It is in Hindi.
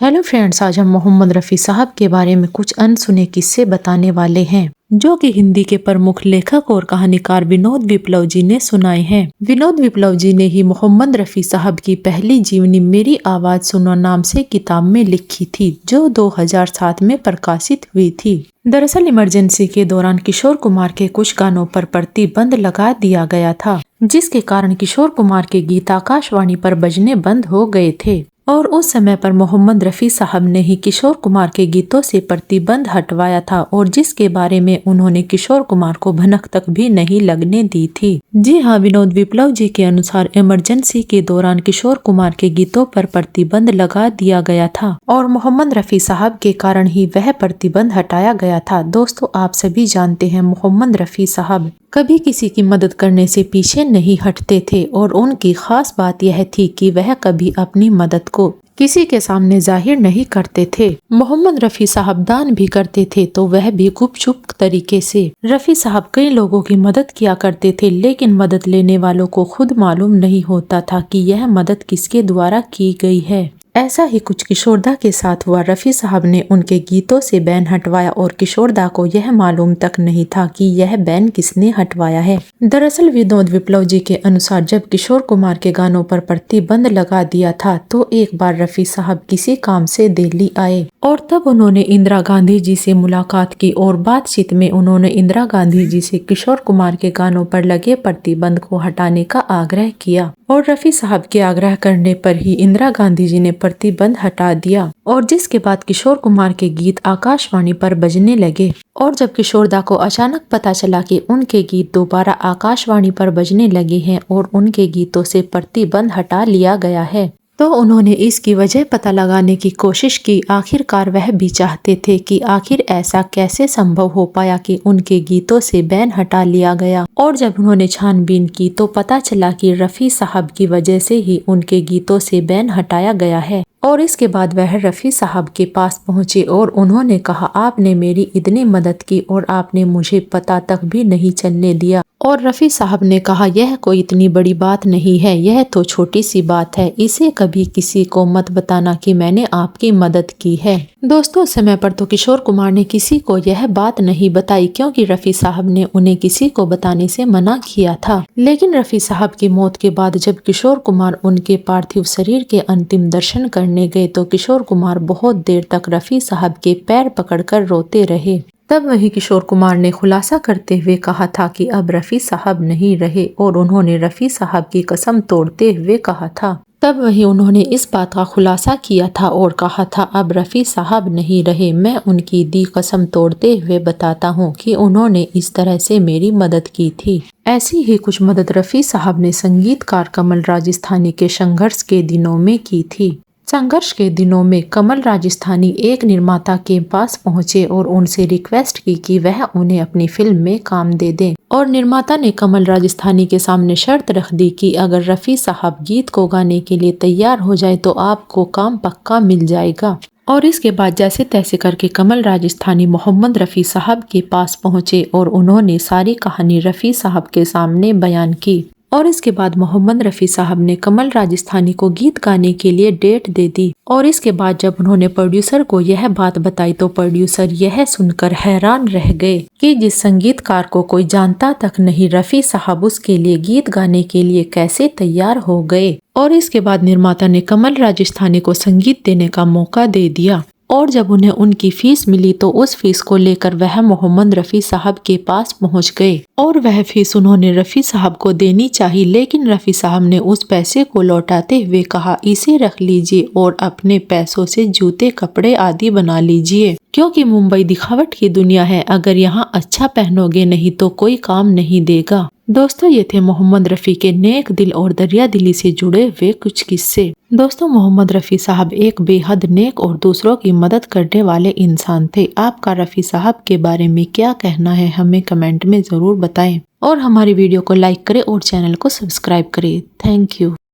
हेलो फ्रेंड्स, आज हम मोहम्मद रफ़ी साहब के बारे में कुछ अनसुने किस्से बताने वाले हैं जो कि हिंदी के प्रमुख लेखक और कहानीकार विनोद विप्लव जी ने सुनाए हैं। विनोद विप्लव जी ने ही मोहम्मद रफ़ी साहब की पहली जीवनी मेरी आवाज सुनो नाम से किताब में लिखी थी, जो 2007 में प्रकाशित हुई थी। दरअसल इमरजेंसी के दौरान किशोर कुमार के कुछ गानों पर प्रतिबंध लगा दिया गया था, जिसके कारण किशोर कुमार के गीत आकाशवाणी पर बजने बंद हो गए थे और उस समय पर मोहम्मद रफ़ी साहब ने ही किशोर कुमार के गीतों से प्रतिबंध हटवाया था और जिसके बारे में उन्होंने किशोर कुमार को भनक तक भी नहीं लगने दी थी। जी हाँ, विनोद विप्लव जी के अनुसार इमरजेंसी के दौरान किशोर कुमार के गीतों पर प्रतिबंध लगा दिया गया था और मोहम्मद रफ़ी साहब के कारण ही वह प्रतिबंध हटाया गया था। दोस्तों, आप सभी जानते हैं मोहम्मद रफ़ी साहब कभी किसी की मदद करने से पीछे नहीं हटते थे और उनकी खास बात यह थी कि वह कभी अपनी मदद को किसी के सामने जाहिर नहीं करते थे। मोहम्मद रफ़ी साहब दान भी करते थे तो वह भी गुपचुप तरीके से। रफ़ी साहब कई लोगों की मदद किया करते थे, लेकिन मदद लेने वालों को खुद मालूम नहीं होता था कि यह मदद किसके द्वारा की गई है। ऐसा ही कुछ किशोरदा के साथ हुआ। रफ़ी साहब ने उनके गीतों से बैन हटवाया और किशोरदा को यह मालूम तक नहीं था कि यह बैन किसने हटवाया है। दरअसल विनोद विप्लव जी के अनुसार जब किशोर कुमार के गानों पर प्रतिबंध लगा दिया था तो एक बार रफ़ी साहब किसी काम से दिल्ली आए और तब उन्होंने इंदिरा गांधी जी से मुलाकात की और बातचीत में उन्होंने इंदिरा गांधी जी से किशोर कुमार के गानों पर लगे प्रतिबंध को हटाने का आग्रह किया और रफ़ी साहब के आग्रह करने पर ही इंदिरा गांधी जी ने प्रतिबंध हटा दिया और जिसके बाद किशोर कुमार के गीत आकाशवाणी पर बजने लगे। और जब किशोरदा को अचानक पता चला कि उनके गीत दोबारा आकाशवाणी पर बजने लगे हैं और उनके गीतों से प्रतिबंध हटा लिया गया है, तो उन्होंने इसकी वजह पता लगाने की कोशिश की। आखिरकार वह भी चाहते थे कि आखिर ऐसा कैसे संभव हो पाया कि उनके गीतों से बैन हटा लिया गया। और जब उन्होंने छानबीन की तो पता चला कि रफ़ी साहब की वजह से ही उनके गीतों से बैन हटाया गया है। और इसके बाद वह रफ़ी साहब के पास पहुंचे और उन्होंने कहा, आपने मेरी इतनी मदद की और आपने मुझे पता तक भी नहीं चलने दिया। और रफ़ी साहब ने कहा, यह कोई इतनी बड़ी बात नहीं है, यह तो छोटी सी बात है, इसे कभी किसी को मत बताना कि मैंने आपकी मदद की है। दोस्तों, समय पर तो किशोर कुमार ने किसी को यह बात नहीं बताई क्योंकि रफ़ी साहब ने उन्हें किसी को बताने से मना किया था। लेकिन रफ़ी साहब की मौत के बाद जब किशोर कुमार उनके पार्थिव शरीर के अंतिम दर्शन करने गए तो किशोर कुमार बहुत देर तक रफ़ी साहब के पैर पकड़कर रोते रहे। तब वही किशोर कुमार ने खुलासा करते हुए कहा था कि अब रफ़ी साहब नहीं रहे और उन्होंने रफ़ी साहब की कसम तोड़ते हुए कहा था। तब वही उन्होंने इस बात का खुलासा किया था और कहा था, अब रफ़ी साहब नहीं रहे, मैं उनकी दी कसम तोड़ते हुए बताता हूँ कि उन्होंने इस तरह से मेरी मदद की थी। ऐसी ही कुछ मदद रफ़ी साहब ने संगीतकार कमल राजस्थानी के संघर्ष के दिनों में की थी। संघर्ष के दिनों में कमल राजस्थानी एक निर्माता के पास पहुंचे और उनसे रिक्वेस्ट की कि वह उन्हें अपनी फिल्म में काम दे दें और निर्माता ने कमल राजस्थानी के सामने शर्त रख दी कि अगर रफ़ी साहब गीत को गाने के लिए तैयार हो जाए तो आपको काम पक्का मिल जाएगा। और इसके बाद जैसे तैसे करके कमल राजस्थानी मोहम्मद रफ़ी साहब के पास पहुंचे और उन्होंने सारी कहानी रफ़ी साहब के सामने बयान की। और इसके बाद मोहम्मद रफ़ी साहब ने कमल राजस्थानी को गीत गाने के लिए डेट दे दी। और इसके बाद जब उन्होंने प्रोड्यूसर को यह बात बताई तो प्रोड्यूसर यह सुनकर हैरान रह गए कि जिस संगीतकार को कोई जानता तक नहीं, रफ़ी साहब उसके लिए गीत गाने के लिए कैसे तैयार हो गए। और इसके बाद निर्माता ने कमल राजस्थानी को संगीत देने का मौका दे दिया और जब उन्हें उनकी फीस मिली तो उस फीस को लेकर वह मोहम्मद रफ़ी साहब के पास पहुंच गए और वह फीस उन्होंने रफ़ी साहब को देनी चाहिए। लेकिन रफ़ी साहब ने उस पैसे को लौटाते हुए कहा, इसे रख लीजिए और अपने पैसों से जूते कपड़े आदि बना लीजिए, क्योंकि मुंबई दिखावट की दुनिया है, अगर यहाँ अच्छा पहनोगे नहीं तो कोई काम नहीं देगा। दोस्तों, ये थे मोहम्मद रफ़ी के नेक दिल और दरिया दिली से जुड़े हुए कुछ किस्से। दोस्तों, मोहम्मद रफ़ी साहब एक बेहद नेक और दूसरों की मदद करने वाले इंसान थे। आपका रफ़ी साहब के बारे में क्या कहना है, हमें कमेंट में ज़रूर बताएं और हमारी वीडियो को लाइक करें और चैनल को सब्सक्राइब करें। Thank you.